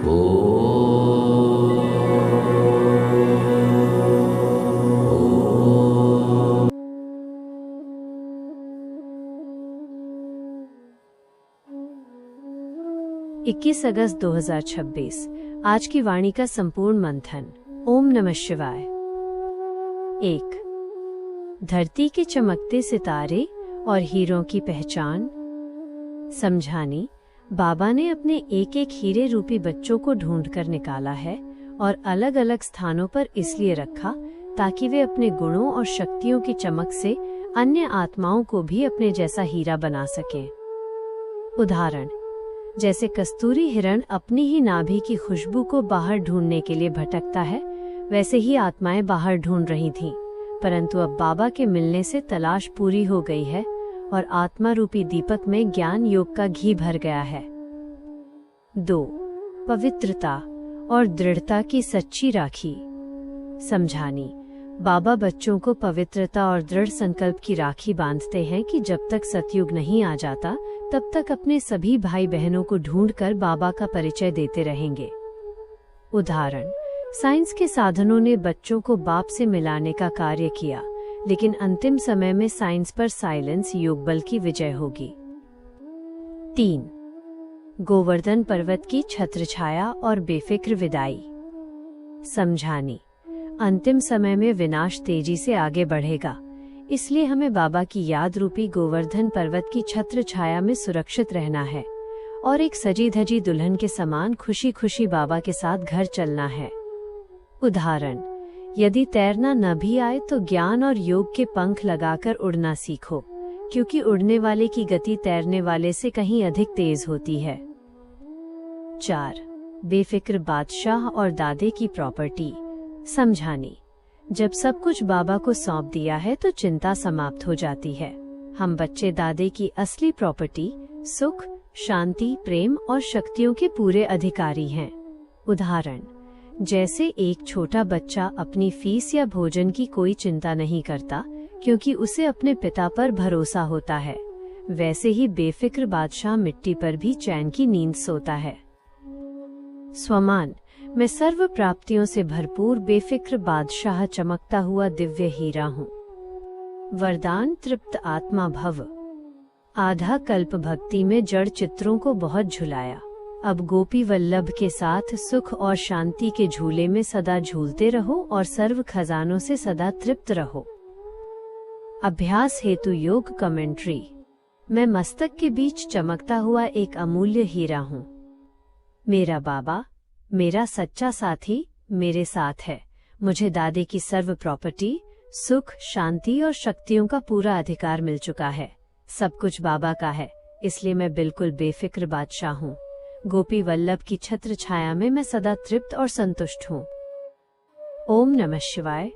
इक्कीस अगस्त 2026 आज की वाणी का संपूर्ण मंथन। ओम नमः शिवाय। 1। धरती के चमकते सितारे और हीरों की पहचान। समझानी, बाबा ने अपने एक एक हीरे रूपी बच्चों को ढूंढकर निकाला है और अलग अलग स्थानों पर इसलिए रखा ताकि वे अपने गुणों और शक्तियों की चमक से अन्य आत्माओं को भी अपने जैसा हीरा बना सकें। उदाहरण, जैसे कस्तूरी हिरण अपनी ही नाभि की खुशबू को बाहर ढूंढने के लिए भटकता है, वैसे ही आत्माएं बाहर ढूंढ रही थीं, परंतु अब बाबा के मिलने से तलाश पूरी हो गई है और आत्मा रूपी दीपक में ज्ञान योग का घी भर गया है। 2। पवित्रता और दृढ़ता की सच्ची राखी। समझानी, बाबा बच्चों को पवित्रता और दृढ़ संकल्प की राखी बांधते हैं कि जब तक सतयुग नहीं आ जाता तब तक अपने सभी भाई बहनों को ढूंढकर बाबा का परिचय देते रहेंगे। उदाहरण, साइंस के साधनों ने बच्चों को बाप से मिलाने का कार्य किया, लेकिन अंतिम समय में साइंस पर साइलेंस योग बल की विजय होगी। 3। गोवर्धन पर्वत की छत्रछाया और बेफिक्र विदाई। समझानी, अंतिम समय में विनाश तेजी से आगे बढ़ेगा, इसलिए हमें बाबा की याद रूपी गोवर्धन पर्वत की छत्र छाया में सुरक्षित रहना है और एक सजी धजी दुल्हन के समान खुशी खुशी बाबा के साथ घर चलना है। उदाहरण, यदि तैरना न भी आए तो ज्ञान और योग के पंख लगाकर उड़ना सीखो, क्योंकि उड़ने वाले की गति तैरने वाले से कहीं अधिक तेज होती है। 4। बेफिक्र बादशाह और दादे की प्रॉपर्टी। समझानी, जब सब कुछ बाबा को सौंप दिया है तो चिंता समाप्त हो जाती है। हम बच्चे दादे की असली प्रॉपर्टी सुख, शांति, प्रेम और शक्तियों के पूरे अधिकारी हैं। उदाहरण, जैसे एक छोटा बच्चा अपनी फीस या भोजन की कोई चिंता नहीं करता क्योंकि उसे अपने पिता पर भरोसा होता है, वैसे ही बेफिक्र बादशाह मिट्टी पर भी चैन की नींद सोता है। स्वमान, मैं सर्व प्राप्तियों से भरपूर बेफिक्र बादशाह चमकता हुआ दिव्य हीरा हूँ। वरदान, तृप्त आत्मा भव। आधा कल्प भक्ति में जड़ चित्रों को बहुत झुलाया, अब गोपी वल्लभ के साथ सुख और शांति के झूले में सदा झूलते रहो और सर्व खजानों से सदा तृप्त रहो। अभ्यास हेतु योग कमेंट्री। मैं मस्तक के बीच चमकता हुआ एक अमूल्य हीरा हूँ। मेरा बाबा, मेरा सच्चा साथी मेरे साथ है। मुझे दादे की सर्व प्रॉपर्टी, सुख, शांति और शक्तियों का पूरा अधिकार मिल चुका है। सब कुछ बाबा का है, इसलिए मैं बिल्कुल बेफिक्र बादशाह हूँ। गोपी वल्लभ की छत्र छाया में मैं सदा तृप्त और संतुष्ट हूँ। ओम नमः शिवाय।